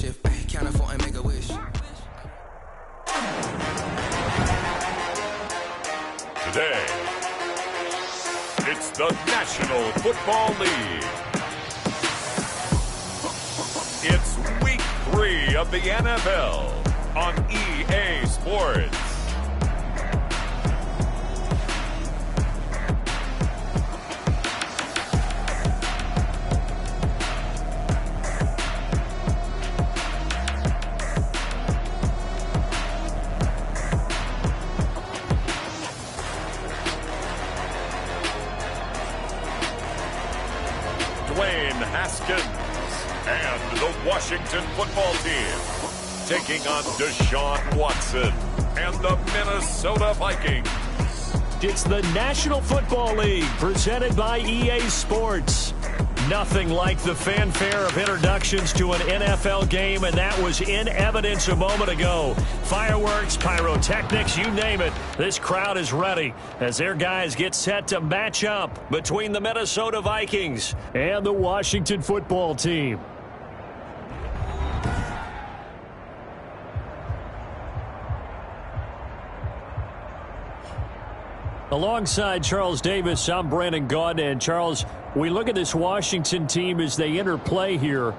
shift. Ay, can't afford and make a wish. Today, it's the National Football League. It's week 3 of the NFL on EA Sports. And the Washington football team taking on Deshaun Watson and the Minnesota Vikings. It's the National Football League presented by EA Sports. Nothing like the fanfare of introductions to an NFL game, and that was in evidence a moment ago. Fireworks, pyrotechnics, you name it. This crowd is ready as their guys get set to match up between the Minnesota Vikings and the Washington football team. Alongside Charles Davis, I'm Brandon Gaudin. And Charles, we look at this Washington team as they enter play here.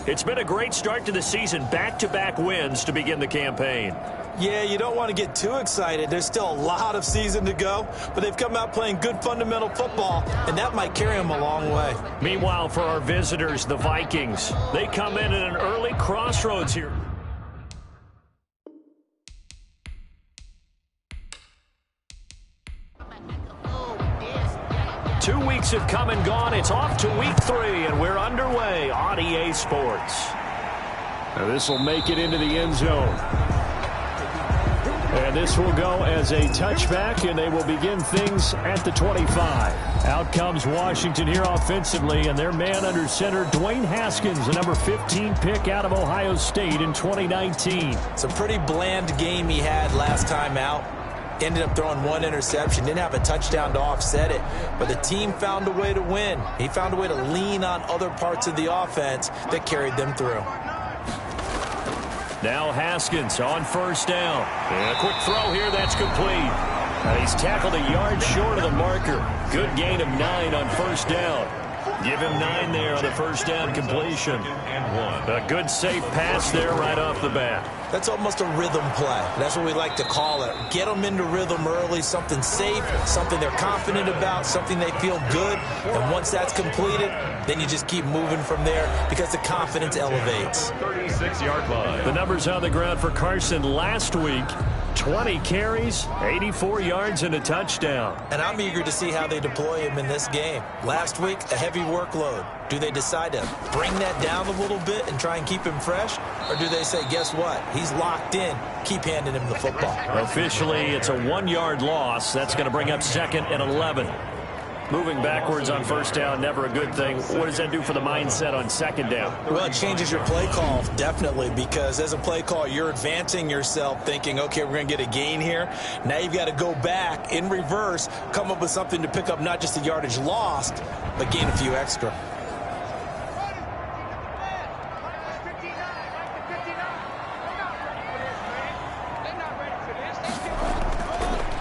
It's been a great start to the season, back-to-back wins to begin the campaign. Yeah, you don't want to get too excited. There's still a lot of season to go, but they've come out playing good fundamental football, and that might carry them a long way. Meanwhile, for our visitors, the Vikings, they come in at an early crossroads here. 2 weeks have come and gone. It's off to week 3, and we're underway on EA Sports. Now this will make it into the end zone. And this will go as a touchback, and they will begin things at the 25. Out comes Washington here offensively, and their man under center, Dwayne Haskins, the number 15 pick out of Ohio State in 2019. It's a pretty bland game he had last time out. Ended up throwing 1 interception, didn't have a touchdown to offset it, but the team found a way to win. He found a way to lean on other parts of the offense that carried them through. Now Haskins on first down. And a quick throw here, that's complete. He's tackled a yard short of the marker. Good gain of 9 on first down. Give him 9 there on the first down completion. A good safe pass there right off the bat. That's almost a rhythm play. That's what we like to call it. Get them into rhythm early, something safe, something they're confident about, something they feel good. And once that's completed, then you just keep moving from there because the confidence elevates. 36-yard line. The numbers on the ground for Carson last week. 20 carries, 84 yards, and a touchdown. And I'm eager to see how they deploy him in this game. Last week, a heavy workload. Do they decide to bring that down a little bit and try and keep him fresh? Or do they say, guess what? He's locked in. Keep handing him the football. Officially, it's a 1-yard loss. That's going to bring up 2nd and 11. Moving backwards on first down, never a good thing. What does that do for the mindset on 2nd down? Well, it changes your play call, definitely, because as a play call, you're advancing yourself thinking, okay, we're going to get a gain here. Now you've got to go back in reverse, come up with something to pick up not just the yardage lost, but gain a few extra.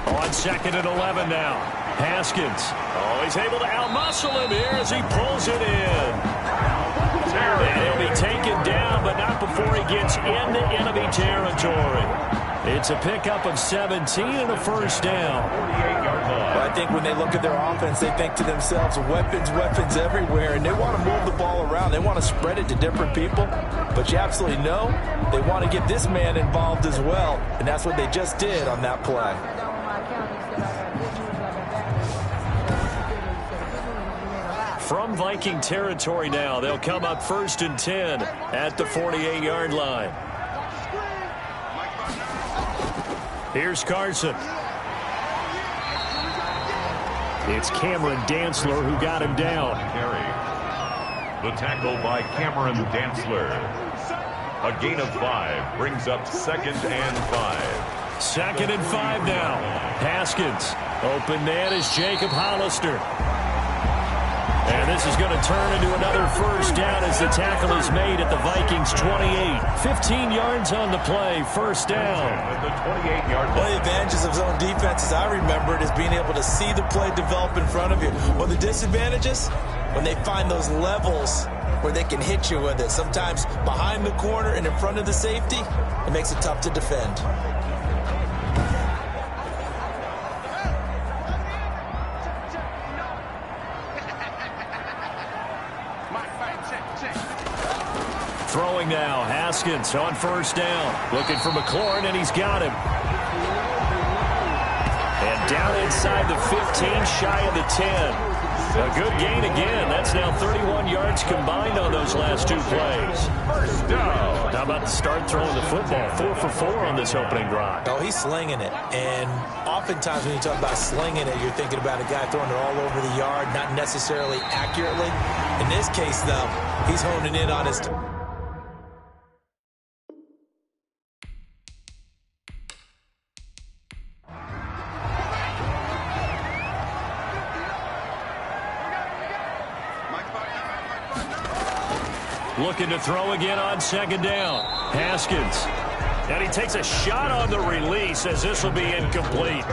On 2nd and 11 now. Haskins. Oh, he's able to outmuscle him here as he pulls it in. And he'll be taken down, but not before he gets into enemy territory. It's a pickup of 17 and a first down. Well, I think when they look at their offense, they think to themselves, weapons, weapons everywhere, and they want to move the ball around. They want to spread it to different people, but you absolutely know they want to get this man involved as well, and that's what they just did on that play. From Viking territory now, they'll come up 1st and 10 at the 48-yard line. Here's Carson. It's Cameron Dantzler who got him down. The tackle by Cameron Dantzler. A gain of 5 brings up 2nd and 5. 2nd and 5 now. Haskins. Open man is Jacob Hollister. And this is going to turn into another first down as the tackle is made at the Vikings 28. 15 yards on the play, first down. One of the advantages of zone defense, as I remember it, is being able to see the play develop in front of you. One of the disadvantages, when they find those levels where they can hit you with it. Sometimes behind the corner and in front of the safety, it makes it tough to defend. Throwing now, Haskins on first down. Looking for McLaurin, and he's got him. And down inside the 15, shy of the 10. A good gain again. That's now 31 yards combined on those last two plays. First down. How about the start throwing the football? 4 for 4 on this opening drive. Oh, he's slinging it. And oftentimes when you talk about slinging it, you're thinking about a guy throwing it all over the yard, not necessarily accurately. In this case, though, he's honing in on his... Looking to throw again on second down. Haskins. And he takes a shot on the release as this will be incomplete.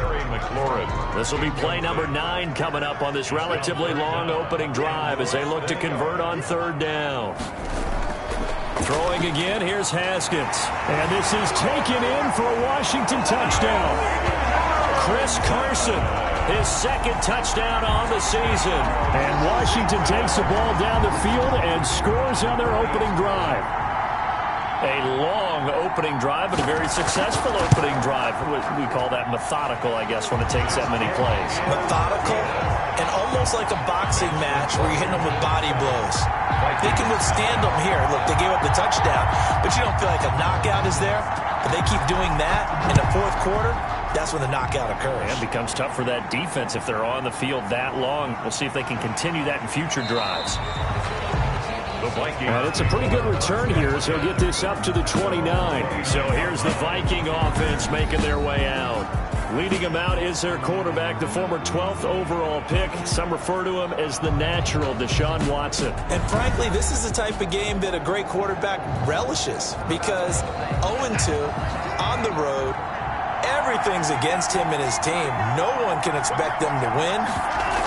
This will be play number 9 coming up on this relatively long opening drive as they look to convert on third down. Throwing again, here's Haskins. And this is taken in for a Washington touchdown. Chris Carson, his second touchdown on the season. And Washington takes the ball down the field and scores on their opening drive. A long opening drive, but a very successful opening drive. We call that methodical, I guess, when it takes that many plays. Methodical and almost like a boxing match where you're hitting them with body blows. They can withstand them here. Look, they gave up the touchdown, but you don't feel like a knockout is there. If they keep doing that in the fourth quarter, that's when the knockout occurs. And it becomes tough for that defense if they're on the field that long. We'll see if they can continue that in future drives. It's a pretty good return here as he'll get this up to the 29. So here's the Viking offense making their way out. Leading them out is their quarterback, the former 12th overall pick. Some refer to him as the natural, Deshaun Watson. And frankly, this is the type of game that a great quarterback relishes because 0-2 on the road, everything's against him and his team. No one can expect them to win.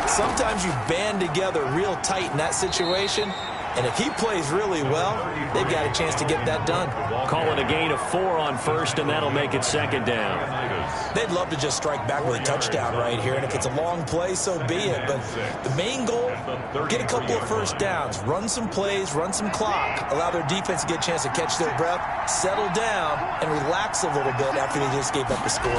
Sometimes you band together real tight in that situation. And if he plays really well, they've got a chance to get that done. Call it a gain of 4 on first, and that'll make it second down. They'd love to just strike back with a touchdown right here. And if it's a long play, so be it. But the main goal, get a couple of first downs, run some plays, run some clock, allow their defense to get a chance to catch their breath, settle down, and relax a little bit after they just gave up the score.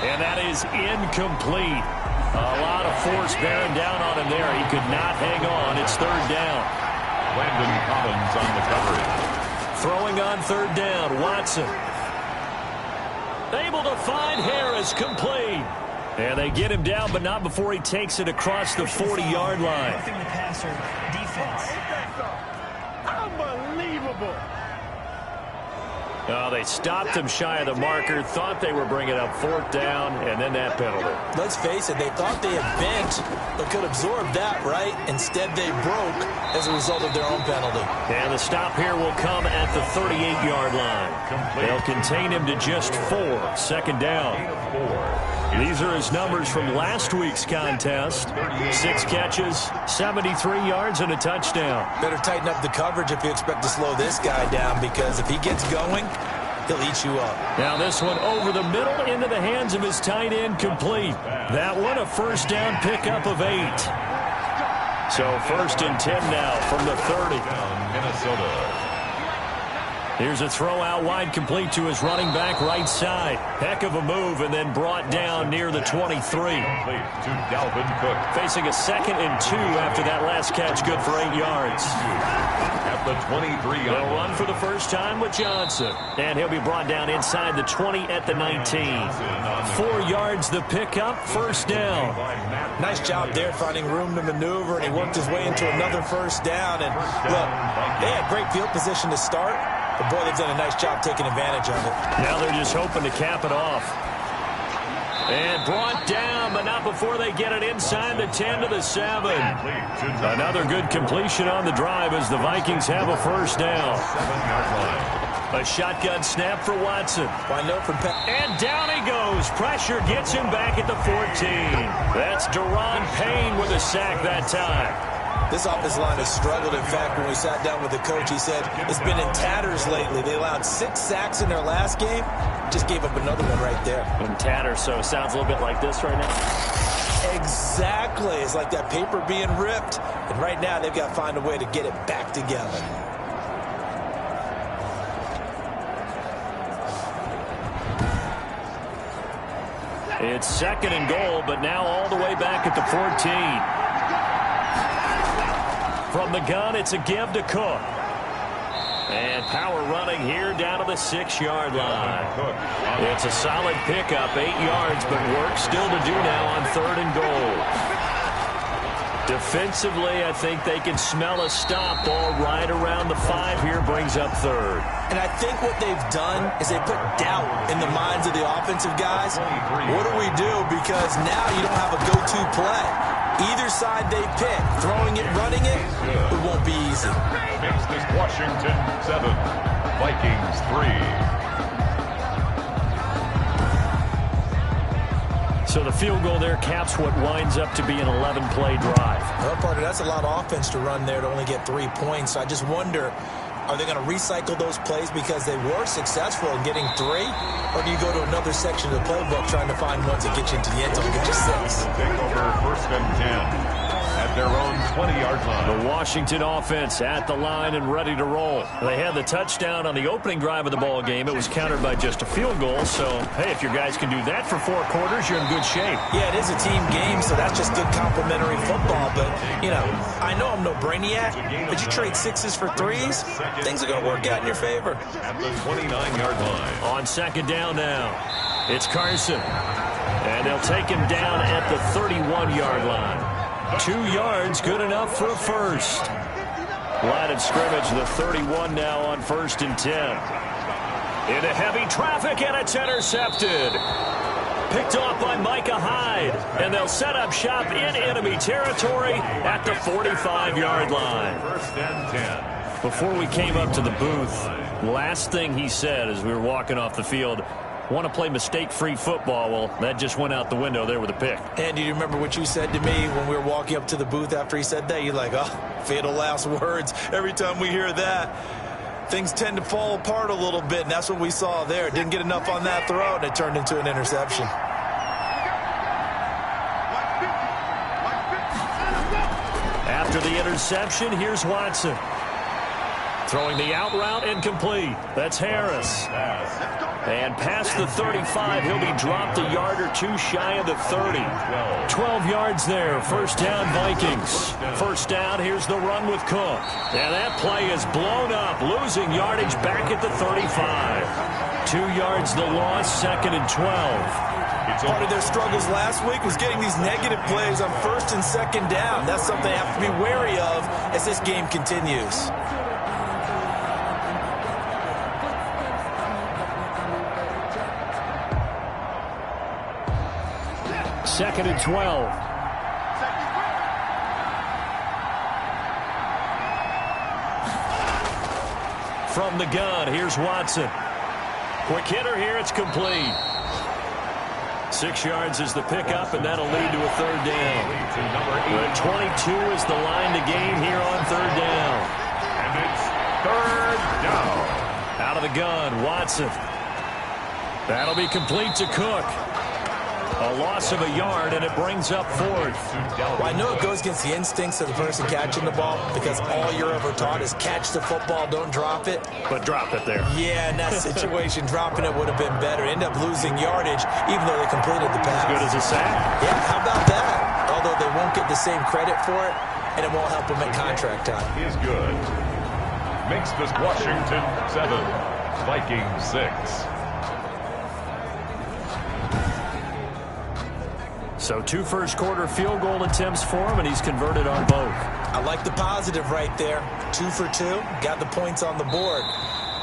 And that is incomplete. A lot of force bearing down on him there. He could not hang on. It's third down. Landon Collins on the coverage. Throwing on third down, Watson. Able to find Harris, complete. And they get him down, but not before he takes it across the 40-yard line. Roughing the passer defense. Unbelievable. Oh, they stopped him shy of the marker, thought they were bringing up fourth down, and then that penalty. Let's face it, they thought they had bent, but could absorb that, right? Instead, they broke as a result of their own penalty. And the stop here will come at the 38-yard line. They'll contain him to just 4. Second down. These are his numbers from last week's contest. 6 catches, 73 yards, and a touchdown. Better tighten up the coverage if you expect to slow this guy down, because if he gets going, he'll eat you up. Now this one over the middle into the hands of his tight end, complete. That one a first down pickup of 8. So first and 10 now from the 30. Minnesota. Here's a throw out wide, complete to his running back right side. Heck of a move, and then brought down near the 23. To Dalvin Cook. Facing a 2nd and 2 after that last catch, good for 8 yards. At the 23. They'll run for the first time with Johnson. And he'll be brought down inside the 20 at the 19. 4 yards the pickup, first down. Nice job there finding room to maneuver, and he worked his way into another first down. And look, they had great field position to start. But, boy, they've done a nice job taking advantage of it. Now they're just hoping to cap it off. And brought down, but not before they get it inside the 10 to the 7. Another good completion on the drive as the Vikings have a first down. 7-yard line. A shotgun snap for Watson. And down he goes. Pressure gets him back at the 14. That's Daron Payne with a sack that time. This offensive line has struggled. In fact, when we sat down with the coach, he said it's been in tatters lately. They allowed 6 sacks in their last game. Just gave up another one right there. In tatters, so it sounds a little bit like this right now. Exactly. It's like that paper being ripped. And right now, they've got to find a way to get it back together. It's 2nd and goal, but now all the way back at the 14. From the gun, it's a give to Cook. And power running here down to the 6-yard line. It's a solid pickup, 8 yards, but work still to do now on 3rd and goal. Defensively, I think they can smell a stop ball right around the 5 here, brings up 3rd. And I think what they've done is they put doubt in the minds of the offensive guys. What do we do? Because now you don't have a go-to play. Either side they pick, throwing it, running it, it won't be easy. Makes this Washington 7, Vikings 3. So the field goal there caps what winds up to be an 11-play drive. Well, partner, that's a lot of offense to run there to only get 3 points. So I just wonder, are they going to recycle those plays because they were successful in getting 3? Or do you go to another section of the playbook trying to find ones that get you into the end zone and get you 6? Take over 1st and 10 at their own 20-yard line. The Washington offense at the line and ready to roll. They had the touchdown on the opening drive of the ball game. It was countered by just a field goal. So, hey, if your guys can do that for 4 quarters, you're in good shape. Yeah, it is a team game, so that's just good complimentary football. But, you know, I know I'm no brainiac, but you trade 6s for 3s, things are going to work out in your favor. At the 29-yard line. On 2nd down now, it's Carson. And they'll take him down at the 31-yard line. 2 yards, good enough for a first. Line of scrimmage, the 31 now on 1st and 10. Into heavy traffic, and it's intercepted. Picked off by Micah Hyde. And they'll set up shop in enemy territory at the 45-yard line. 1st and 10. Before we came up to the booth, last thing he said as we were walking off the field, want to play mistake-free football. Well, that just went out the window there with a pick. And do you remember what you said to me when we were walking up to the booth after he said that? You're like, oh, fatal last words. Every time we hear that, things tend to fall apart a little bit, and that's what we saw there. Didn't get enough on that throw, and it turned into an interception. After the interception, here's Watson. Throwing the out route, incomplete. That's Harris. And past the 35, he'll be dropped a yard or 2 shy of the 30. 12 yards there, 1st down Vikings. 1st down, here's the run with Cook. And that play is blown up, losing yardage back at the 35. 2 yards the loss, 2nd and 12. Part of their struggles last week was getting these negative plays on 1st and 2nd down. That's something they have to be wary of as this game continues. 2nd and 12. From the gun, here's Watson. Quick hitter here, it's complete. 6 yards is the pickup, and that'll lead to a 3rd down. The 22 is the line to gain here on 3rd down. And it's 3rd down. Out of the gun, Watson. That'll be complete to Cook. A loss of a yard, and it brings up 4th. Well, I know it goes against the instincts of the person catching the ball because all you're ever taught is catch the football, don't drop it. But drop it there. Yeah, in that situation, dropping it would have been better. End up losing yardage, even though they completed the pass. As good as a sack? Yeah, how about that? Although they won't get the same credit for it, and it won't help them at contract time. Is good. Makes this Washington 7, Vikings 6. So 2 first-quarter field goal attempts for him, and he's converted on both. I like the positive right there. 2 for 2. Got the points on the board.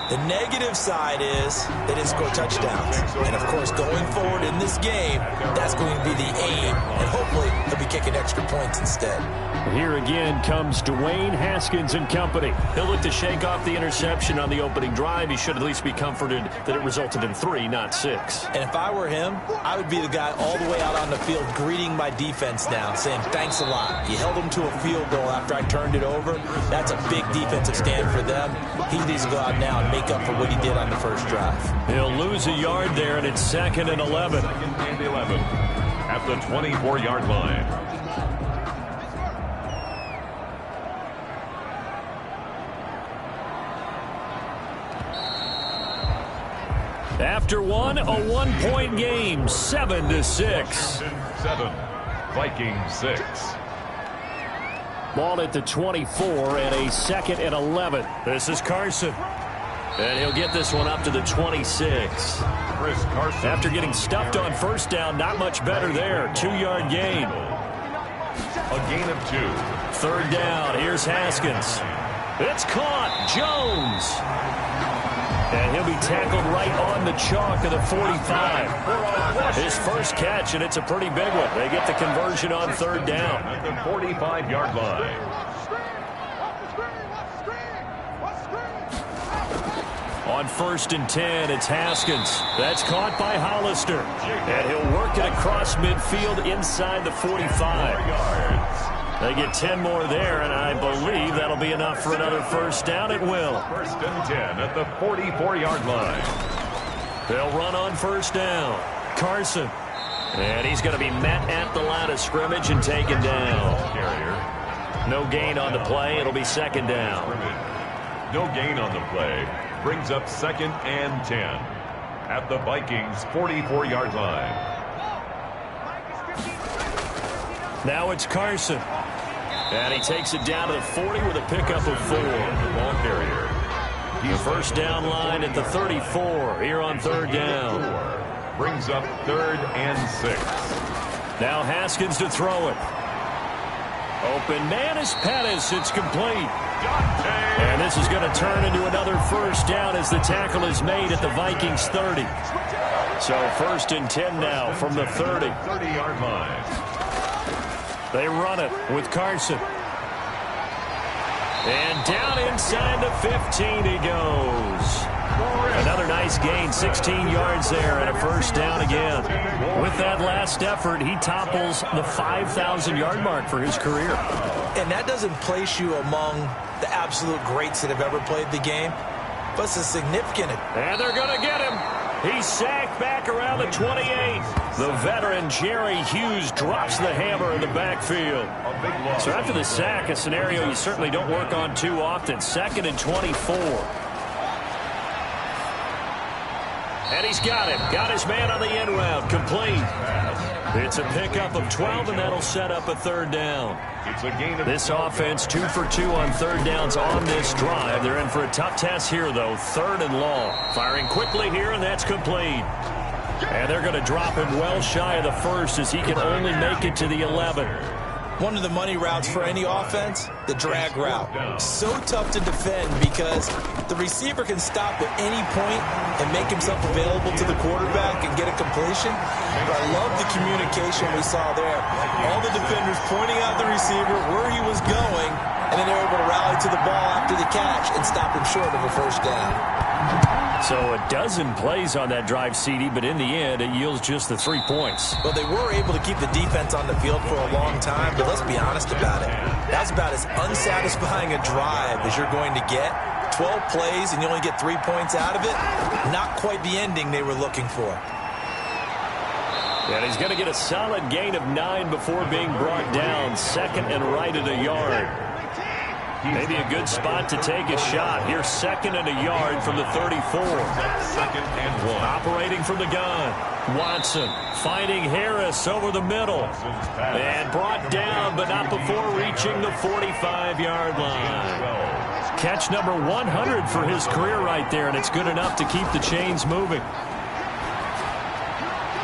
The negative side is they didn't score touchdowns. And, of course, going forward in this game, that's going to be the aim. And hopefully he'll be kicking extra points instead. Here again comes Dwayne Haskins and company. He'll look to shake off the interception on the opening drive. He should at least be comforted that it resulted in 3, not 6. And if I were him, I would be the guy all the way out on the field greeting my defense now, saying thanks a lot. You held them to a field goal after I turned it over. That's a big defensive stand for them. He needs to go out now and make up for what he did on the first drive. He'll lose a yard there, and it's 2nd and 11. 2nd and 11 at the 24-yard line. After one, a 1-point game, 7-6. 7, Vikings 6. Ball at the 24 and a 2nd and 11. This is Carson. And he'll get this one up to the 26. Chris Carson. After getting stuffed on first down, not much better there. 2-yard gain. A gain of 2. 3rd down. Here's Haskins. It's caught. Jones. And he'll be tackled right on the chalk of the 45. His first catch, and it's a pretty big one. They get the conversion on 3rd down. At the 45-yard line. On 1st and 10, it's Haskins. That's caught by Hollister. And he'll work it across midfield inside the 45. They get 10 more there, and I believe that'll be enough for another first down. It will. 1st and 10 at the 44-yard line. They'll run on 1st down. Carson. And he's going to be met at the line of scrimmage and taken down. No gain on the play. It'll be 2nd down. No gain on the play. Brings up 2nd and 10 at the Vikings 44-yard line. Now it's Carson. And he takes it down to the 40 with a pickup of 4. Ball carrier. The first down line at the 34 here on 3rd down. Brings up 3rd and 6. Now Haskins to throw it. Open man is Pettis. It's complete. And this is going to turn into another first down as the tackle is made at the Vikings 30. So 1st and 10 now from the 30. 30-yard line. They run it with Carson. And down inside the 15 he goes. Another nice gain, 16 yards there and a first down again. With that last effort, he topples the 5,000-yard mark for his career. And that doesn't place you among the absolute greats that have ever played the game, but it's a significant. And they're going to get him. He's sacked back around the 28. The veteran Jerry Hughes drops the hammer in the backfield. So after the sack, a scenario you certainly don't work on too often. 2nd and 24. And he's got him. Got his man on the end route. Complete. It's a pickup of 12, and that'll set up a 3rd down. This offense 2 for 2 on 3rd downs on this drive. They're in for a tough test here, though. 3rd and long. Firing quickly here, and that's complete. And they're going to drop him well shy of the 1st as he can only make it to the 11. One of the money routes for any offense, the drag route. So tough to defend because the receiver can stop at any point and make himself available to the quarterback and get a completion. But I love the communication we saw there. All the defenders pointing out the receiver, where he was going, and then they're able to rally to the ball after the catch and stop him short of a first down. So a dozen plays on that drive, CD, but in the end, it yields just the 3 points. Well, they were able to keep the defense on the field for a long time, but let's be honest about it. That's about as unsatisfying a drive as you're going to get. 12 plays and you only get 3 points out of it. Not quite the ending they were looking for. And he's going to get a solid gain of 9 before being brought down. 2nd and right at a yard. Maybe a good spot to take a shot. Here's 2nd and a yard from the 34. 2nd and 1. Operating from the gun. Watson finding Harris over the middle. And brought down, but not before reaching the 45-yard line. Catch number 100 for his career right there, and it's good enough to keep the chains moving.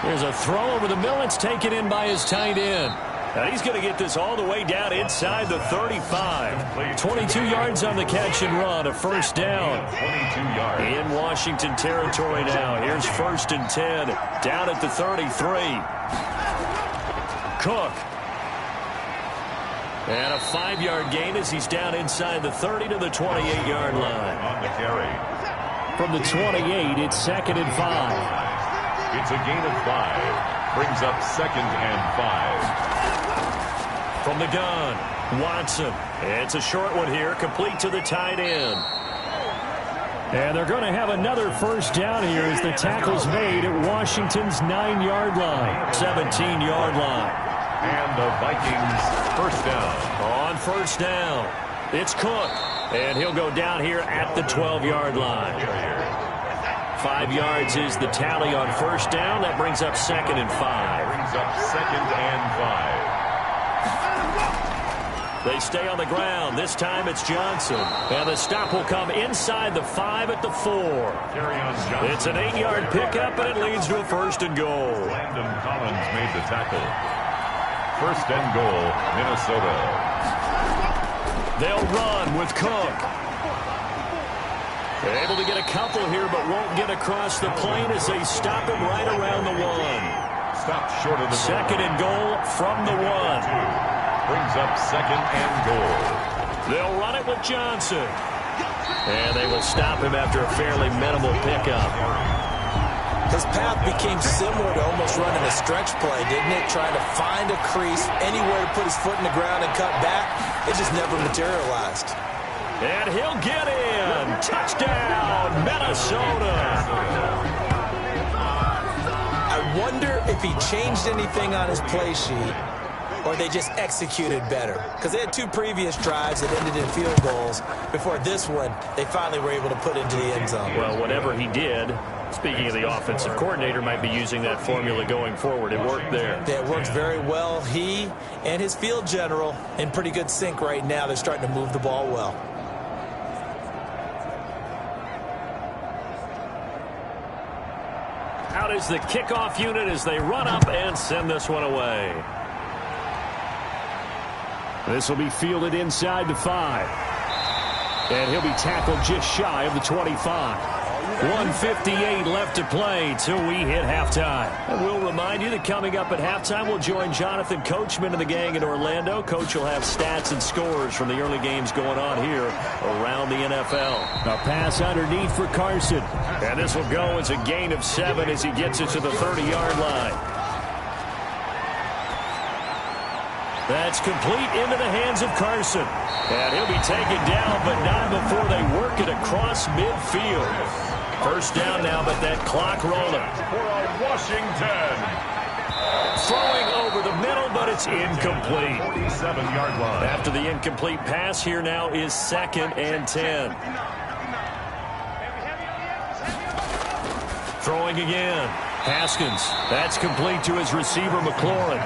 There's a throw over the middle. It's taken in by his tight end. And he's going to get this all the way down inside the 35. 22 yards on the catch and run, a first down. 22 yards. In Washington territory now. Here's 1st and 10, down at the 33. Cook. And a 5-yard gain as he's down inside the 30 to the 28-yard line. On the carry. From the 28, it's 2nd and 5. It's a gain of 5. Brings up 2nd and 5. From the gun, Watson. It's a short one here, complete to the tight end. And they're going to have another first down here as the tackle's made at Washington's 9-yard line, 17-yard line. And the Vikings first down. On first down, it's Cook. And he'll go down here at the 12-yard line. 5 yards is the tally on first down. That brings up 2nd and 5. Brings up 2nd and 5. They stay on the ground. This time it's Johnson. And the stop will come inside the 5 at the 4. Carry on Johnson. It's an 8-yard pickup, and it leads to a 1st and goal. Landon Collins made the tackle. 1st and goal, Minnesota. They'll run with Cook. They're able to get a couple here, but won't get across the plane as they stop him right around the 1. Stopped short of the 2nd and goal from the 1. Brings up 2nd and goal. They'll run it with Johnson. And they will stop him after a fairly minimal pickup. His path became similar to almost running a stretch play, didn't it? Trying to find a crease, anywhere to put his foot in the ground and cut back. It just never materialized. And he'll get in. Touchdown, Minnesota. I wonder if he changed anything on his play sheet or they just executed better. Because they had 2 previous drives that ended in field goals. Before this one, they finally were able to put into the end zone. Well, whatever he did, speaking of the offensive coordinator, might be using that formula going forward. It worked there. Yeah, it works very well. He and his field general in pretty good sync right now. They're starting to move the ball well. Out is the kickoff unit as they run up and send this one away. This will be fielded inside the 5. And he'll be tackled just shy of the 25. 1:58 left to play till we hit halftime. And we'll remind you that coming up at halftime, we'll join Jonathan Coachman and the gang in Orlando. Coach will have stats and scores from the early games going on here around the NFL. A pass underneath for Carson. And this will go as a gain of 7 as he gets it to the 30-yard line. That's complete into the hands of Carson. And he'll be taken down, but not before they work it across midfield. First down now, but that clock rolling. For Washington. Throwing over the middle, but it's incomplete. 47-yard line. After the incomplete pass, here now is 2nd and 10. Throwing again. Haskins. That's complete to his receiver, McLaurin.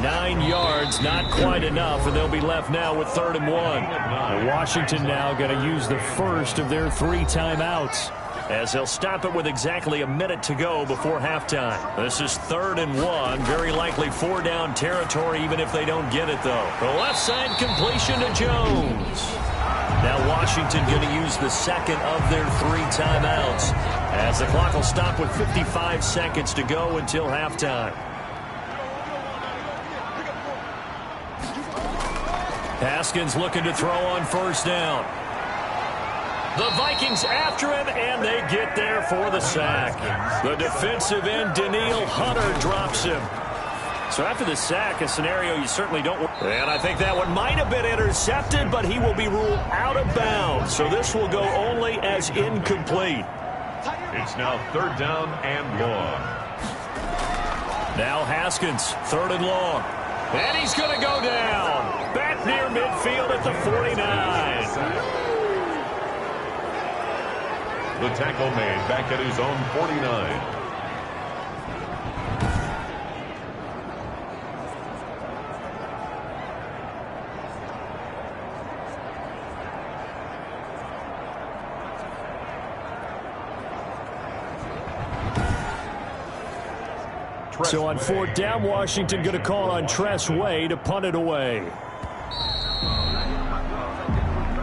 9 yards, not quite enough, and they'll be left now with 3rd and 1. And Washington now going to use the first of their 3 timeouts, as they'll stop it with exactly a minute to go before halftime. This is 3rd and 1, very likely 4-down territory, even if they don't get it, though. The left side completion to Jones. Now Washington going to use the second of their 3 timeouts, as the clock will stop with 55 seconds to go until halftime. Haskins looking to throw on first down. The Vikings after him, and they get there for the sack. The defensive end, Daniil Hunter, drops him. So after the sack, a scenario you certainly don't want. And I think that one might have been intercepted, but he will be ruled out of bounds. So this will go only as incomplete. It's now 3rd down and long. Now Haskins, 3rd and long. And he's going to go down. Back near midfield at the 49. The tackle made back at his own 49. So on fourth down, Washington going to call on Tress Way to punt it away.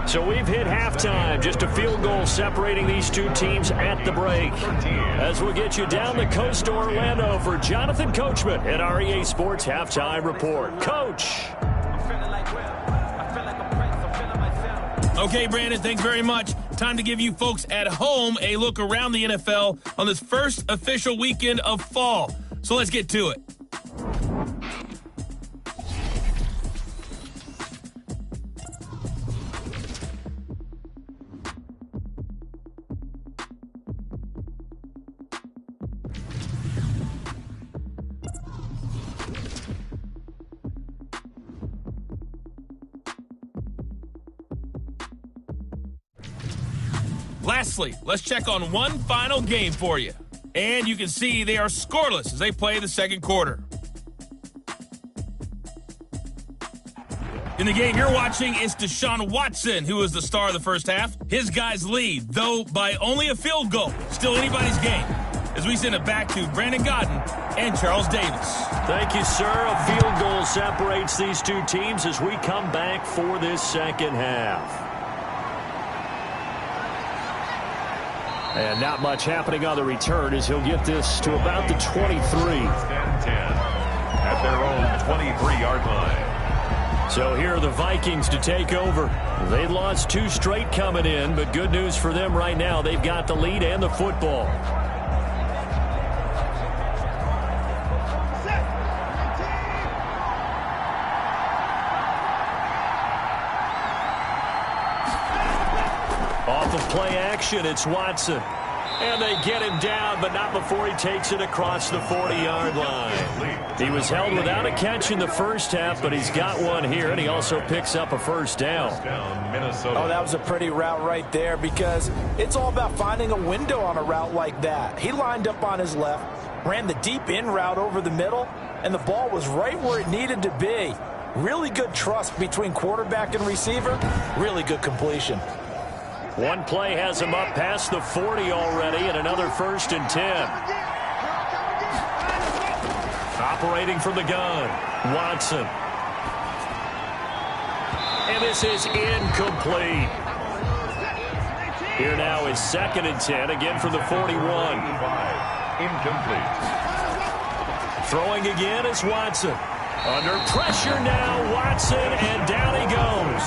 So we've hit halftime. Just a field goal separating these two teams at the break. As we'll get you down the coast to Orlando for Jonathan Coachman at our EA Sports Halftime Report. Coach. Okay, Brandon, thanks very much. Time to give you folks at home a look around the NFL on this first official weekend of fall. So let's get to it. Lastly, let's check on one final game for you. And you can see they are scoreless as they play the second quarter. In the game you're watching, it's Deshaun Watson, who is the star of the first half. His guys lead, though by only a field goal. Still anybody's game. As we send it back to Brandon Godden and Charles Davis. Thank you, sir. A field goal separates these two teams as we come back for this second half. And not much happening on the return as he'll get this to about the 23. 10 at their own 23-yard line. So here are the Vikings to take over. They lost 2 straight coming in, but good news for them right now. They've got the lead and the football. Off of play action, it's Watson. And they get him down, but not before he takes it across the 40-yard line. He was held without a catch in the first half, but he's got one here, and he also picks up a first down. Oh, that was a pretty route right there because it's all about finding a window on a route like that. He lined up on his left, ran the deep in route over the middle, and the ball was right where it needed to be. Really good trust between quarterback and receiver. Really good completion. One play has him up past the 40 already, and another 1st and 10. Operating from the gun, Watson. And this is incomplete. Here now is 2nd and 10, again from the 41. Incomplete. Throwing again is Watson. Under pressure now, Watson, and down he goes.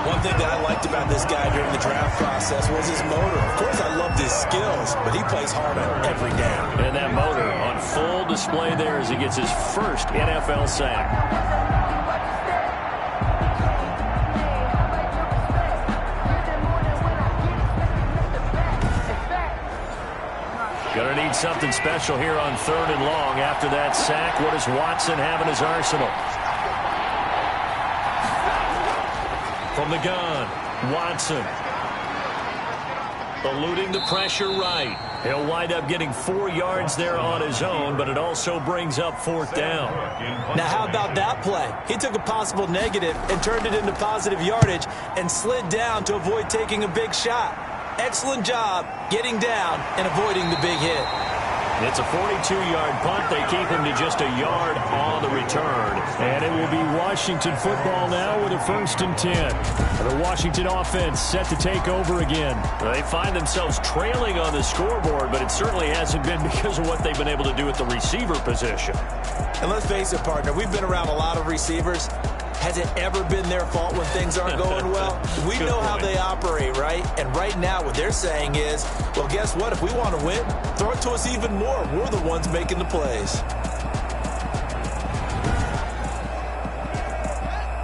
One thing that I liked about this guy during the draft process was his motor. Of course, I loved his skills, but he plays hard on every down. And that motor on full display there as he gets his first NFL sack. Gonna need something special here on 3rd and long. After that sack, what does Watson have in his arsenal? From the gun, Watson. Eluding the pressure right. He'll wind up getting 4 yards there on his own, but it also brings up 4th down. Now, how about that play? He took a possible negative and turned it into positive yardage and slid down to avoid taking a big shot. Excellent job getting down and avoiding the big hit. It's a 42-yard punt. They keep him to just a yard on the return. And it will be Washington football now with a 1st and 10. The Washington offense set to take over again. They find themselves trailing on the scoreboard, but it certainly hasn't been because of what they've been able to do at the receiver position. And let's face it, partner, we've been around a lot of receivers. Has it ever been their fault when things aren't going well? We know how they operate, right? And right now what they're saying is, well, guess what? If we want to win, throw it to us even more. We're the ones making the plays.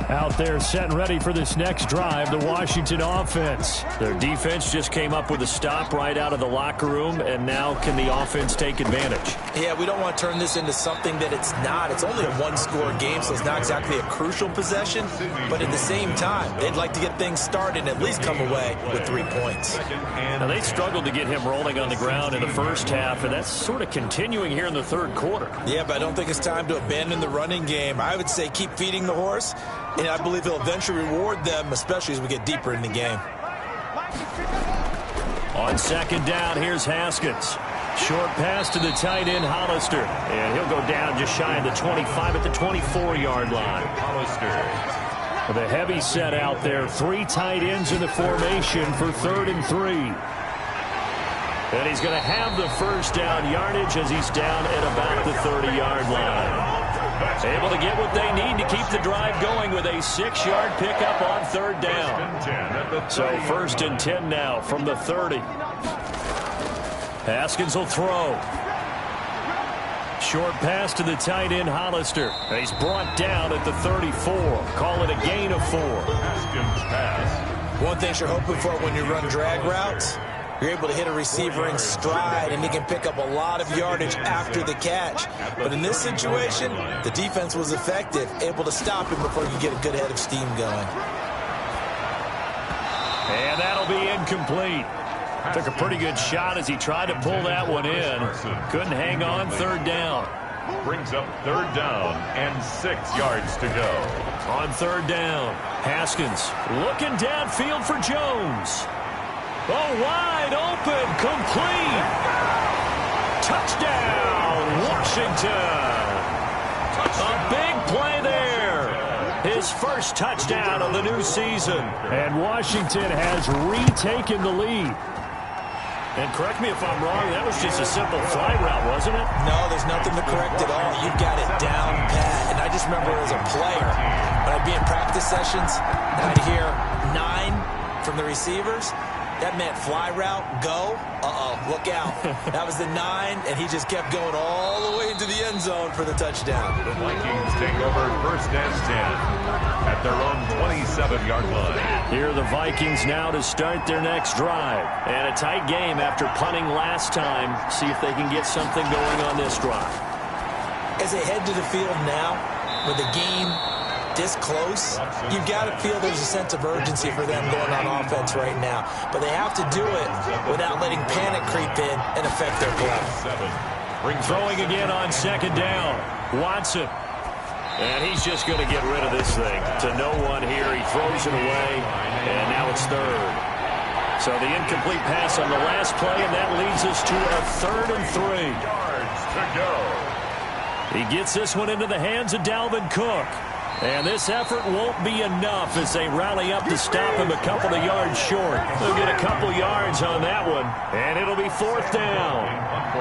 Out there set and ready for this next drive, the Washington offense. Their defense just came up with a stop right out of the locker room, and now can the offense take advantage? Yeah, we don't want to turn this into something that it's not. It's only a 1-score game, so it's not exactly a crucial possession. But at the same time, they'd like to get things started and at least come away with 3 points. Now, they struggled to get him rolling on the ground in the first half, and that's sort of continuing here in the 3rd quarter. Yeah, but I don't think it's time to abandon the running game. I would say keep feeding the horse. And I believe he'll eventually reward them, especially as we get deeper in the game. On 2nd down, here's Haskins. Short pass to the tight end, Hollister. And he'll go down just shy of the 25 at the 24-yard line. Hollister. The heavy set out there. 3 tight ends in the formation for 3rd and 3. And he's going to have the first down yardage as he's down at about the 30-yard line. Able to get what they need to keep the drive going with a 6-yard pickup on 3rd down. So 1st and 10 now from the 30. Haskins will throw. Short pass to the tight end, Hollister. He's brought down at the 34. Call it a gain of 4. Haskins pass. One thing you're hoping for when you run drag routes, you're able to hit a receiver in stride, and he can pick up a lot of yardage after the catch. But in this situation, the defense was effective, able to stop him before you get a good head of steam going. And that'll be incomplete. Took a pretty good shot as he tried to pull that one in. Couldn't hang on. 3rd down. Brings up 3rd down and 6 yards to go. On 3rd down, Haskins looking downfield for Jones. Oh, wide open, complete. Touchdown, Washington. A big play there. His first touchdown of the new season. And Washington has retaken the lead. And correct me if I'm wrong, that was just a simple fly route, wasn't it? No, there's nothing to correct at all. You've got it down pat. And I just remember as a player, when I'd be in practice sessions, and I'd hear 9 from the receivers. That meant fly route, go, look out. That was the 9, and he just kept going all the way into the end zone for the touchdown. The Vikings take over 1st and 10 at their own 27-yard line. Here are the Vikings now to start their next drive. And a tight game after punting last time. See if they can get something going on this drive. As they head to the field now, with the game this close, you've got to feel there's a sense of urgency for them going on offense right now. But they have to do it without letting panic creep in and affect their play. Throwing again on 2nd down. Watson. And he's just going to get rid of this thing to no one here. He throws it away, and now it's 3rd. So the incomplete pass on the last play, and that leads us to a 3rd and 3. Yards to go. He gets this one into the hands of Dalvin Cook. And this effort won't be enough as they rally up to stop him a couple of yards short. They'll get a couple yards on that one, and it'll be 4th down.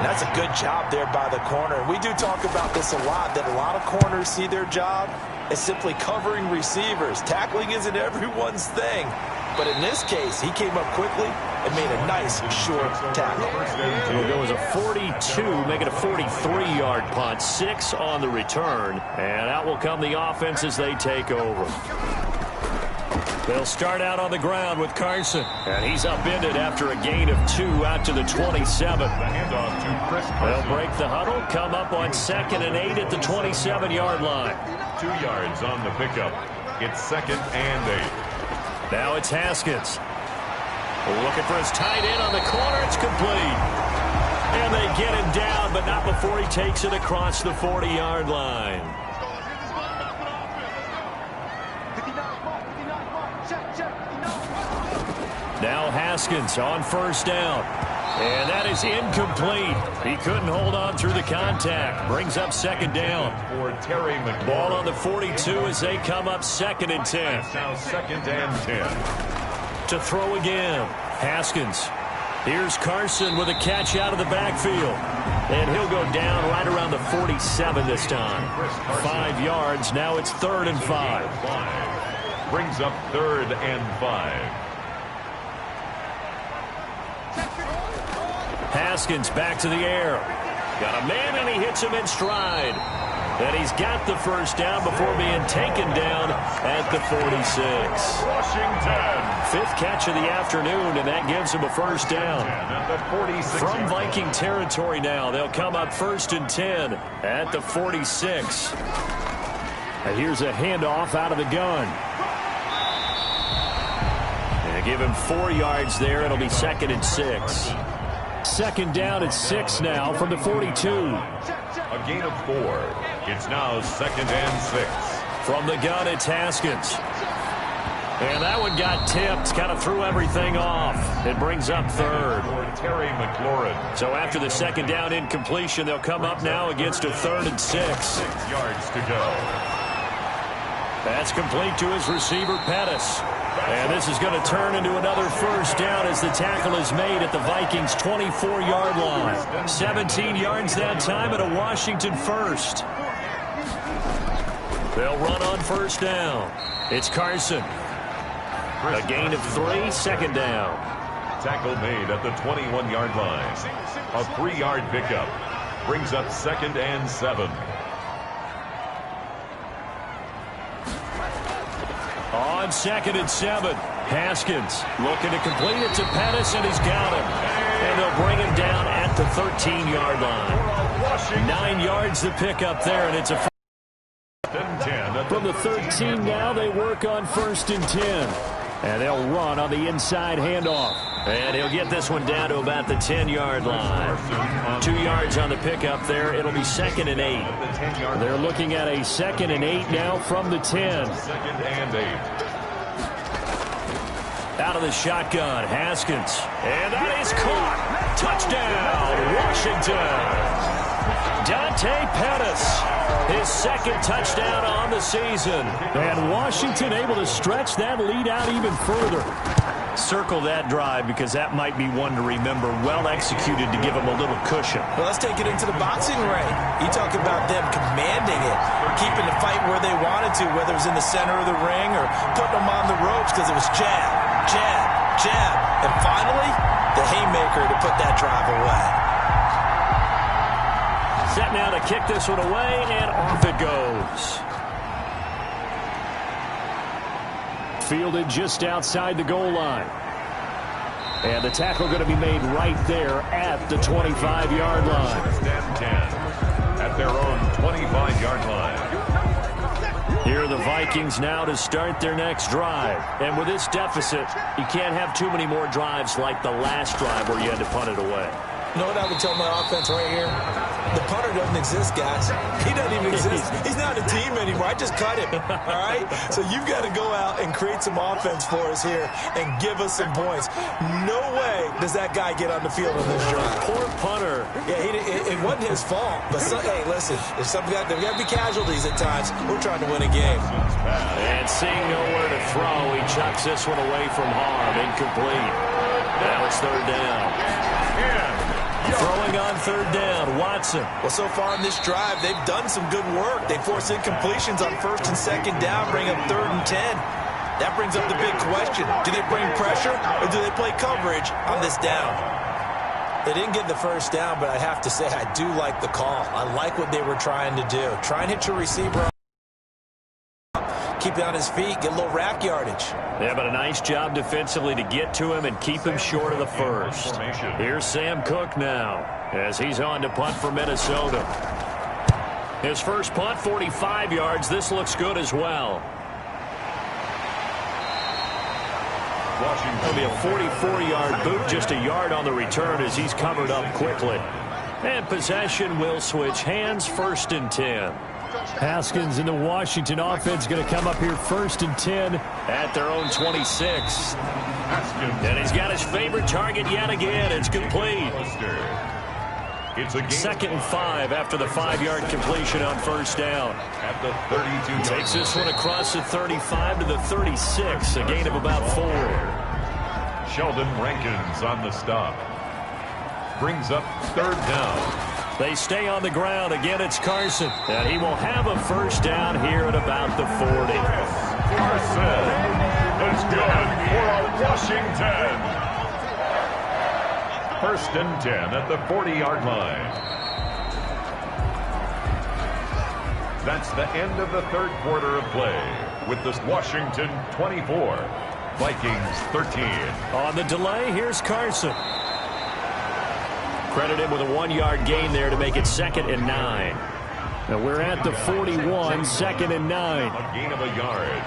That's a good job there by the corner. We do talk about this a lot, that a lot of corners see their job as simply covering receivers. Tackling isn't everyone's thing. But in this case, he came up quickly and made a nice short tackle. It'll go as a 42, make it a 43-yard punt, 6 on the return. And out will come the offense as they take over. They'll start out on the ground with Carson. And he's upended after a gain of 2 out to the 27. The handoff to Chris Carson. They'll break the huddle, come up on 2nd and 8 at the 27-yard line. 2 yards on the pickup. It's 2nd and 8. Now it's Haskins. Looking for his tight end on the corner. It's complete. And they get him down, but not before he takes it across the 40-yard line. Now Haskins on 1st down. And that is incomplete. He couldn't hold on through the contact. Brings up 2nd down. For Terry McLaurin. Ball on the 42 as they come up 2nd and 10. Now 2nd and 10. To throw again. Haskins. Here's Carson with a catch out of the backfield. And he'll go down right around the 47 this time. 5 yards. Now it's 3rd and 5. Brings up 3rd and 5. Haskins back to the air. Got a man, and he hits him in stride. And he's got the first down before being taken down at the 46. Washington. 5th catch of the afternoon, and that gives him a first down. At the 46. From Viking territory now, they'll come up 1st and 10 at the 46. And here's a handoff out of the gun. And give him 4 yards there. It'll be 2nd and 6. 2nd down at 6 now from the 42. A gain of 4. It's now 2nd and 6. From the gun, it's Haskins. And that one got tipped, kind of threw everything off. It brings up third. Terry McLaurin. So after the second down incompletion, they'll come up now against a 3rd and 6. 6 yards to go. That's complete to his receiver, Pettis. And this is going to turn into another first down as the tackle is made at the Vikings' 24-yard line. 17 yards that time at a Washington first. They'll run on first down. It's Carson. A gain of 3, second down. Tackle made at the 21-yard line. A 3-yard pickup. Brings up 2nd and 7. On 2nd and 7, Haskins looking to complete it to Pettis, and he's got him. And they'll bring him down at the 13-yard line. 9 yards to pick up there, and it's a from the 13 now. They work on 1st and 10. And they'll run on the inside handoff. And he'll get this one down to about the 10-yard line. 2 yards on the pickup there. It'll be 2nd and 8. They're looking at a 2nd and 8 now from the 10. 2nd and 8. Out of the shotgun, Haskins. And that is caught. Touchdown, Washington. Dante Pettis, his 2nd touchdown on the season. And Washington able to stretch that lead out even further. Circle that drive because that might be one to remember. Well executed to give them a little cushion. Well, let's take it into the boxing ring. You talk about them commanding it, keeping the fight where they wanted to, whether it was in the center of the ring or putting them on the ropes because it was jab, jab, jab. And finally, the haymaker to put that drive away. Set now to kick this one away, and off it goes. Fielded just outside the goal line. And the tackle going to be made right there at the 25-yard line. 10 at their own 25-yard line. Here are the Vikings now to start their next drive. And with this deficit, you can't have too many more drives like the last drive where you had to punt it away. You know what I would tell my offense right here? The punter doesn't exist, guys. He doesn't even exist. He's not a team anymore. I just cut him, all right? So you've got to go out and create some offense for us here and give us some points. No way does that guy get on the field on this drive. Poor punter. Yeah, it wasn't his fault. But, hey, listen, there's got to be casualties at times. We're trying to win a game. And seeing nowhere to throw, he chucks this one away from harm. Incomplete. Now it's 3rd down. Throwing on 3rd down, Watson. Well, so far in this drive, they've done some good work. They force incompletions on 1st and 2nd down, bring up 3rd and 10. That brings up the big question. Do they bring pressure or do they play coverage on this down? They didn't get the first down, but I have to say I do like the call. I like what they were trying to do. Try and hit your receiver. Keep him on his feet, get a little rack yardage. Yeah, but a nice job defensively to get to him and keep him short of the first. Here's Sam Cook now as he's on to punt for Minnesota. His first punt, 45 yards. This looks good as well. It'll be a 44-yard boot, just a yard on the return as he's covered up quickly. And possession will switch hands, 1st and 10. Haskins in the Washington offense going to come up here 1st and 10 at their own 26. And he's got his favorite target yet again. It's complete. It's a game 2nd and 5 after the 5-yard completion on 1st down. at the 32. Takes this one across the 35 to the 36, a gain of about 4. Sheldon Rankins on the stop. Brings up 3rd down. They stay on the ground. Again, it's Carson. And he will have a first down here at about the 40. Carson is good for a Washington. 1st and 10 at the 40-yard line. That's the end of the 3rd quarter of play with this Washington 24, Vikings 13. On the delay, here's Carson. Credit him with a 1-yard gain there to make it 2nd and 9. Now we're at the 41, 2nd and 9. A gain of a yard.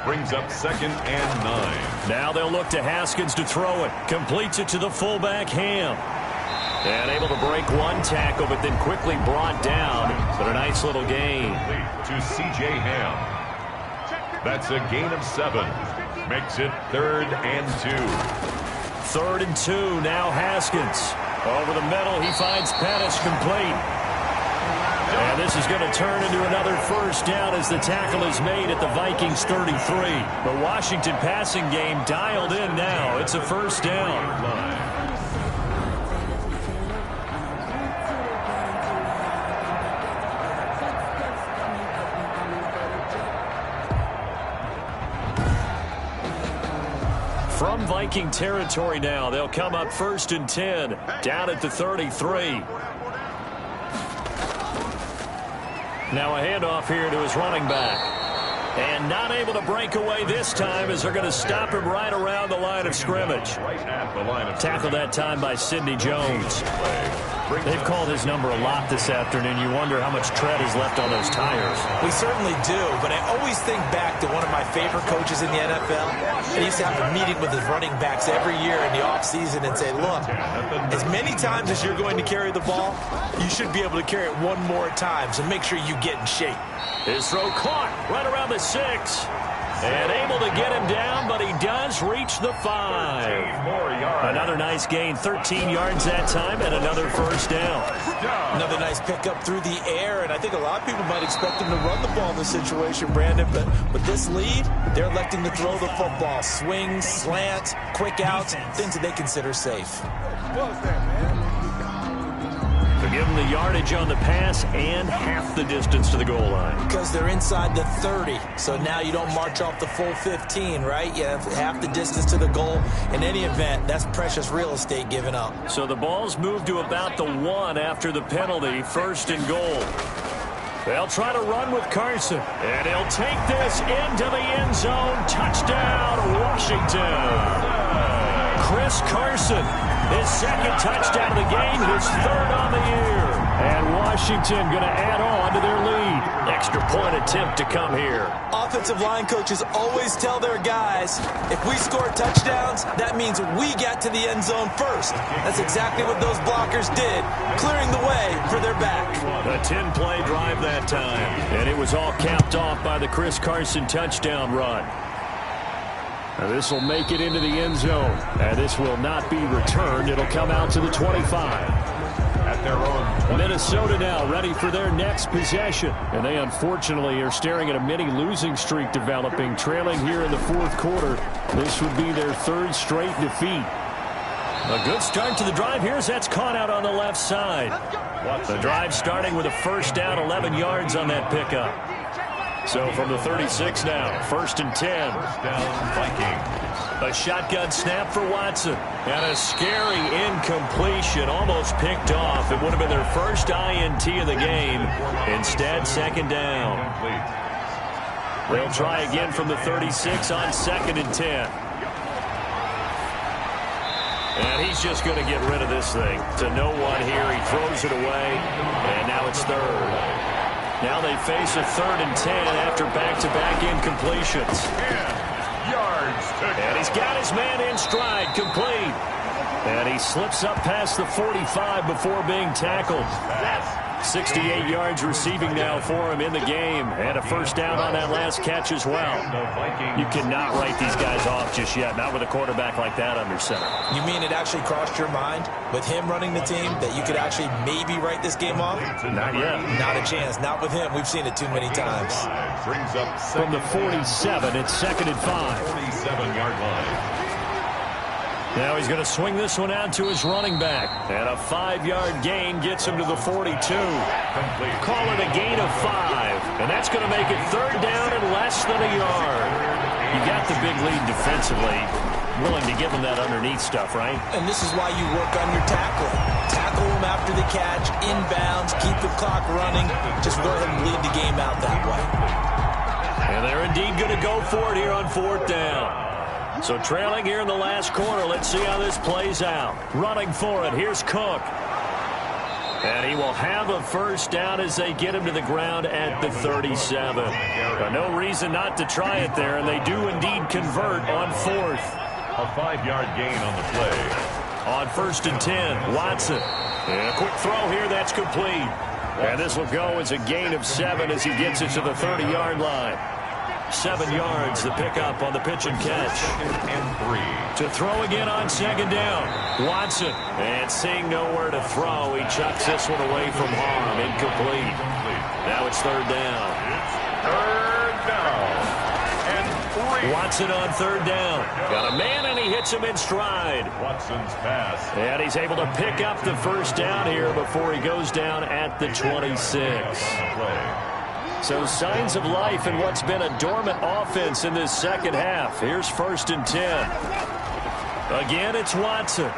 Brings up 2nd and 9. Now they'll look to Haskins to throw it. Completes it to the fullback, Ham. And able to break one tackle, but then quickly brought down. But a nice little gain. To C.J. Ham. That's a gain of 7. makes it 3rd and 2. 3rd and 2, now Haskins. Over the middle, he finds Pettis complete. And this is going to turn into another first down as the tackle is made at the Vikings 33. The Washington passing game dialed in now. It's a first down. From Viking territory now, they'll come up 1st and 10, down at the 33. Now a handoff here to his running back. And not able to break away this time as they're going to stop him right around the line of scrimmage. Tackled that time by Sidney Jones. They've called his number a lot this afternoon. You wonder how much tread is left on those tires. We certainly do, but I always think back to one of my favorite coaches in the NFL. And he used to have a meeting with his running backs every year in the offseason and say, look, as many times as you're going to carry the ball, you should be able to carry it one more time, so make sure you get in shape. His throw caught right around the 6. And able to get him down, but he does reach the 5. Another nice gain, 13 yards that time, and another first down. Another nice pickup through the air, and I think a lot of people might expect him to run the ball in this situation, Brandon, but with this lead, they're electing to throw the football. Swings, slants, quick outs, things that they consider safe. To give them the yardage on the pass and half the distance to the goal line. Because they're inside the 30, so now you don't march off the full 15, right? You have half the distance to the goal. In any event, that's precious real estate given up. So the ball's moved to about the 1 after the penalty, 1st and goal. They'll try to run with Carson, and he'll take this into the end zone. Touchdown, Washington. Chris Carson, his 2nd touchdown of the game, his 3rd on the year. And Washington going to add on to their lead. Extra point attempt to come here. Offensive line coaches always tell their guys, if we score touchdowns, that means we got to the end zone first. That's exactly what those blockers did, clearing the way for their back. A 10-play drive that time, and it was all capped off by the Chris Carson touchdown run. Now this will make it into the end zone, and this will not be returned. It'll come out to the 25. At their own Minnesota now ready for their next possession, and they unfortunately are staring at a mini losing streak developing, trailing here in the 4th quarter. This would be their 3rd straight defeat. A good start to the drive here as that's caught out on the left side. The drive starting with a first down, 11 yards on that pickup. So from the 36 now, 1st and 10. down Vikings. A shotgun snap for Watson. And a scary incompletion, almost picked off. It would have been their first INT of the game. Instead, 2nd down. They'll try again from the 36 on 2nd and 10. And he's just going to get rid of this thing. To no one here. He throws it away. And now it's 3rd. Now they face a 3rd and 10 after back-to-back incompletions. 10 yards to go. And he's got his man in stride, complete. And he slips up past the 45 before being tackled. 68 yards receiving now for him in the game. And a first down on that last catch as well. You cannot write these guys off just yet, not with a quarterback like that under center. You mean it actually crossed your mind with him running the team that you could actually maybe write this game off? Not yet. Not a chance. Not with him. We've seen it too many times. Brings up From the 47, it's 2nd and 5. 47-yard line. Now he's going to swing this one out to his running back. And a 5-yard gain gets him to the 42. Call it a gain of 5. And that's going to make it 3rd down and less than a yard. You got the big lead defensively. Willing to give him that underneath stuff, right? And this is why you work on your tackling. Tackle him after the catch, inbounds, keep the clock running. Just go ahead and lead the game out that way. And they're indeed going to go for it here on 4th down. So trailing here in the last quarter, let's see how this plays out. Running for it, here's Cook. And he will have a first down as they get him to the ground at the 37. No reason not to try it there, and they do indeed convert on 4th. A 5-yard gain on the play. On 1st and 10, Watson. And a quick throw here, that's complete. And this will go as a gain of 7 as he gets it to the 30-yard line. 7 yards, the pickup on the pitch and catch. And 3. To throw again on second down. Watson. And seeing nowhere to throw, he chucks this one away from harm. Incomplete. Now it's third down. Third down. And 3. Watson on third down. Got a man, and he hits him in stride. Watson's pass. And he's able to pick up the first down here before he goes down at the 26. So signs of life in what's been a dormant offense in this second half. Here's 1st and 10. Again, it's Watson.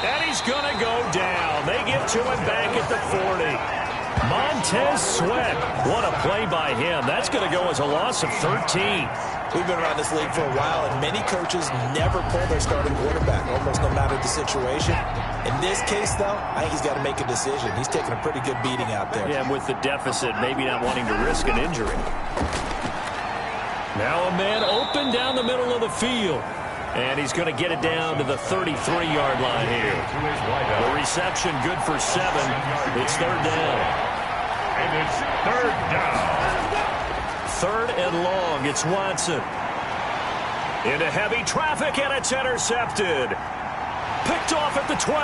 And he's going to go down. They get to him back at the 40. Montez Sweat. What a play by him. That's going to go as a loss of 13. We've been around this league for a while, and many coaches never pull their starting quarterback, almost no matter the situation. In this case, though, I think he's got to make a decision. He's taking a pretty good beating out there. Yeah, with the deficit, maybe not wanting to risk an injury. Now a man open down the middle of the field. And he's going to get it down to the 33-yard line here. The reception good for 7. It's third down. And it's third down. Third and long. It's Watson. Into heavy traffic, and it's intercepted. Picked off at the 12.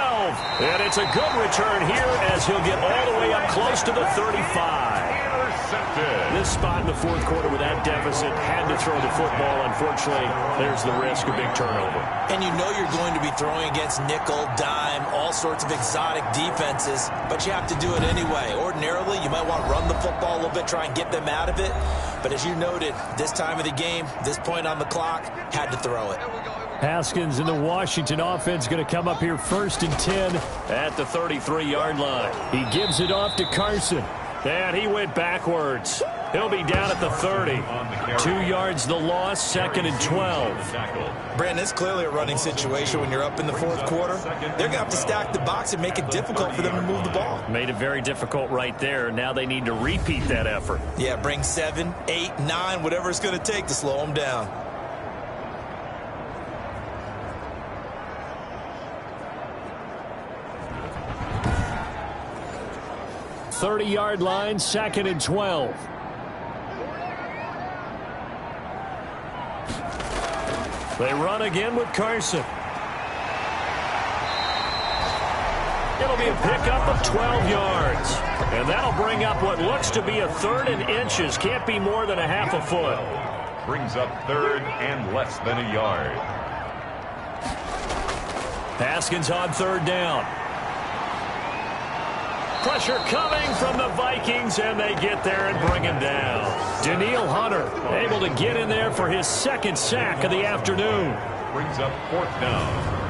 And it's a good return here as he'll get all the way up close to the 35. This spot in the fourth quarter with that deficit had to throw the football. Unfortunately, there's the risk of big turnover. And you know you're going to be throwing against nickel, dime, all sorts of exotic defenses, but you have to do it anyway. Ordinarily, you might want to run the football a little bit, try and get them out of it. But as you noted, this time of the game, this point on the clock, had to throw it. Haskins in the Washington offense going to come up here 1st and 10 at the 33-yard line. He gives it off to Carson. And he went backwards. He'll be down at the 30. 2 yards the loss, 2nd and 12. Brandon, it's clearly a running situation when you're up in the fourth quarter. They're going to have to stack the box and make it difficult for them to move the ball. Made it very difficult right there. Now they need to repeat that effort. Yeah, bring 7, 8, 9, whatever it's going to take to slow them down. 30-yard line, 2nd and 12. They run again with Carson. It'll be a pickup of 12 yards. And that'll bring up what looks to be a 3rd and inches. Can't be more than a half a foot. Brings up 3rd and less than a yard. Haskins on 3rd down. Pressure coming from the Vikings, and they get there and bring him down. Danielle Hunter able to get in there for his 2nd sack of the afternoon. Brings up 4th down.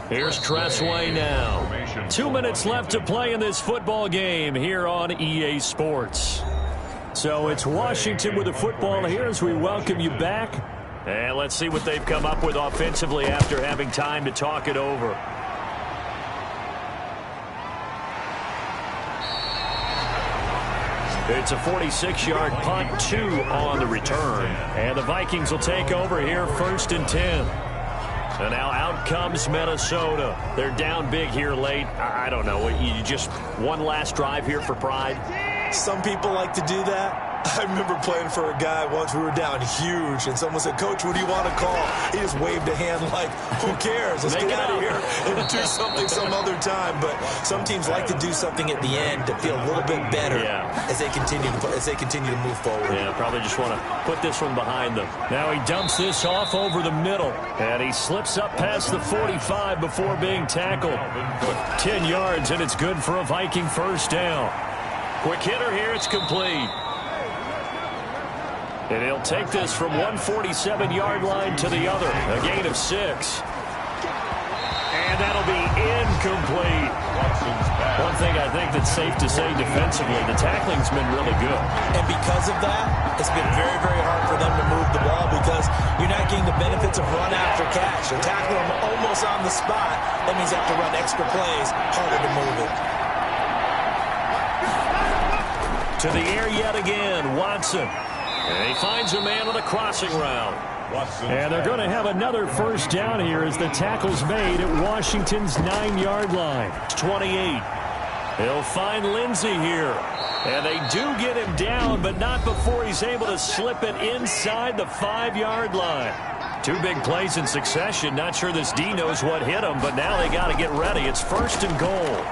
Here's Tressway now. 2 minutes left to play in this football game here on EA Sports. So it's Washington with the football here as we welcome you back. And let's see what they've come up with offensively after having time to talk it over. It's a 46-yard punt, 2 on the return. And the Vikings will take over here 1st and 10. And now out comes Minnesota. They're down big here late. I don't know. You just one last drive here for pride? Some people like to do that. I remember playing for a guy once. We were down huge, and someone said, "Coach, what do you want to call?" He just waved a hand like, who cares? Let's get out of here and do something some other time. But some teams like to do something at the end to feel a little bit better as they continue to move forward. Yeah, probably just want to put this one behind them. Now he dumps this off over the middle, and he slips up past the 45 before being tackled. 10 yards, and it's good for a Viking 1st down. Quick hitter here, it's complete. And he'll take this from 147-yard line to the other. A gain of 6. And that'll be incomplete. One thing I think that's safe to say defensively, the tackling's been really good. And because of that, it's been very, very hard for them to move the ball because you're not getting the benefits of run after catch. They're tackling them almost on the spot. That means they have to run extra plays, harder to move it. To the air yet again, Watson. And he finds a man on a crossing route. And they're going to have another first down here as the tackle's made at Washington's 9-yard line. 28. He'll find Lindsey here. And they do get him down, but not before he's able to slip it inside the 5-yard line. 2 big plays in succession. Not sure this D knows what hit him, but now they got to get ready. It's 1st and goal.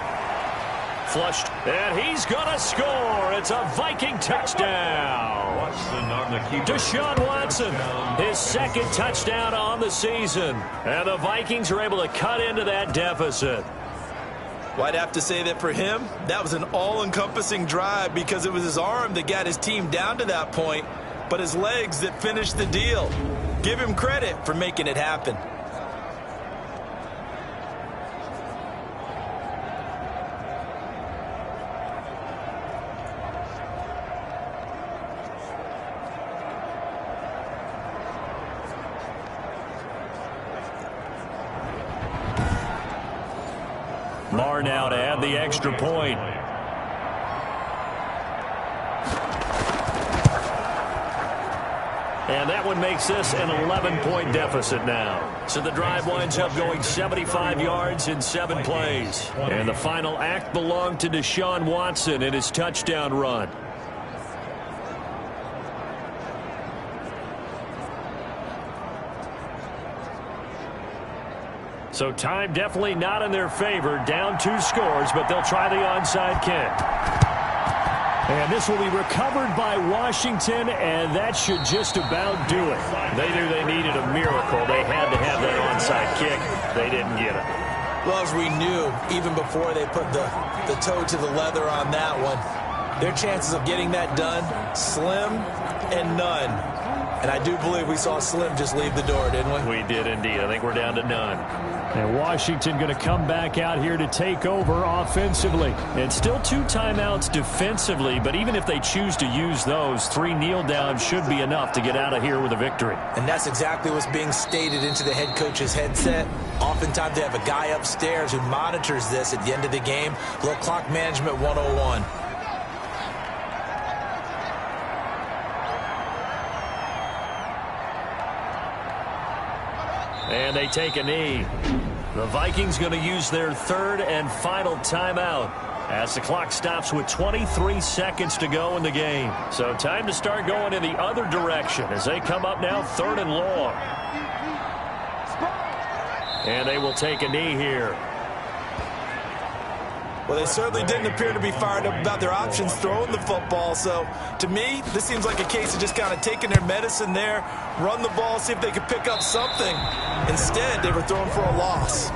Flushed, and he's going to score. It's a Viking touchdown. Deshaun Watson, his 2nd touchdown on the season. And the Vikings are able to cut into that deficit. Well, I'd have to say that for him, that was an all-encompassing drive because it was his arm that got his team down to that point, but his legs that finished the deal. Give him credit for making it happen. Marr now to add the extra point. And that one makes this an 11-point deficit now. So the drive winds up going 75 yards in 7 plays. And the final act belonged to Deshaun Watson in his touchdown run. So time definitely not in their favor. Down 2 scores, but they'll try the onside kick. And this will be recovered by Washington, and that should just about do it. They knew they needed a miracle. They had to have that onside kick. They didn't get it. Well, as we knew, even before they put the toe to the leather on that one, their chances of getting that done, slim and none. And I do believe we saw Slim just leave the door, didn't we? We did indeed. I think we're down to none. And Washington going to come back out here to take over offensively. And still 2 timeouts defensively, but even if they choose to use those, 3 kneel downs should be enough to get out of here with a victory. And that's exactly what's being stated into the head coach's headset. Oftentimes they have a guy upstairs who monitors this at the end of the game. A little clock management 101. And they take a knee. The Vikings going to use their 3rd and final timeout as the clock stops with 23 seconds to go in the game. So time to start going in the other direction as they come up now 3rd and long. And they will take a knee here. Well, they certainly didn't appear to be fired up about their options throwing the football. So, to me, this seems like a case of just kind of taking their medicine there, run the ball, see if they could pick up something. Instead, they were throwing for a loss.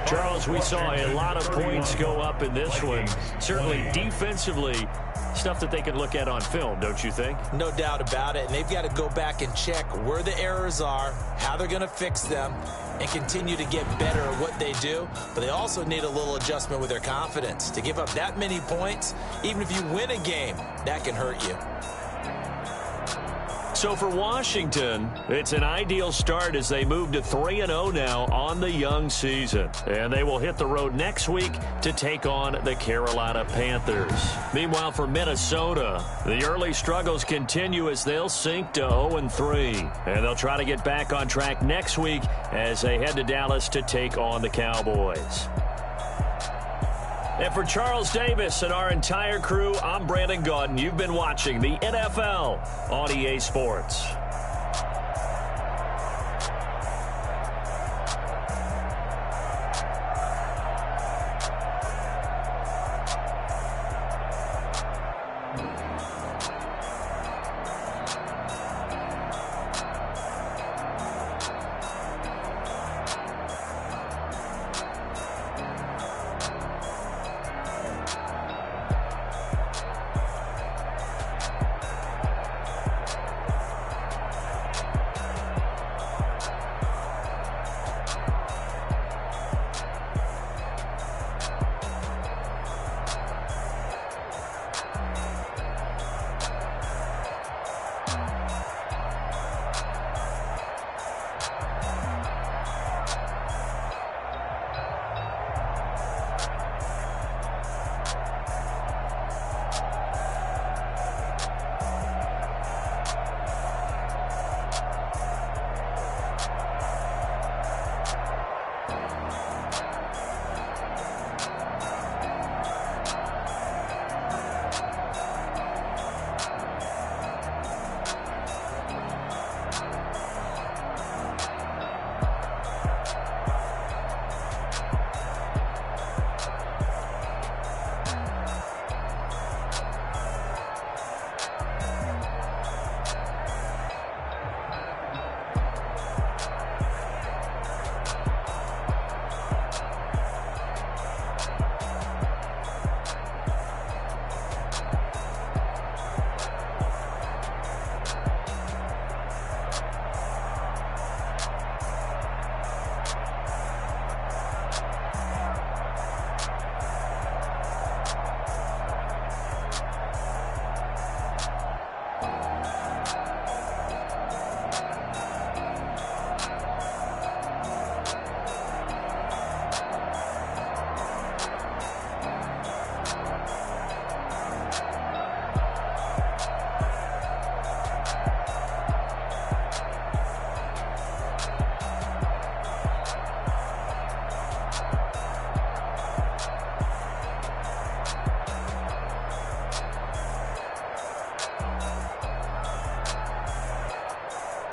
Charles, we saw a lot of points go up in this one. Certainly defensively, stuff that they can look at on film, don't you think? No doubt about it. And they've got to go back and check where the errors are, how they're going to fix them, and continue to get better at what they do. But they also need a little adjustment with their confidence. To give up that many points, even if you win a game, that can hurt you. So for Washington, it's an ideal start as they move to 3-0 now on the young season. And they will hit the road next week to take on the Carolina Panthers. Meanwhile, for Minnesota, the early struggles continue as they'll sink to 0-3. And they'll try to get back on track next week as they head to Dallas to take on the Cowboys. And for Charles Davis and our entire crew, I'm Brandon Gaudin. You've been watching the NFL on EA Sports.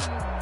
East.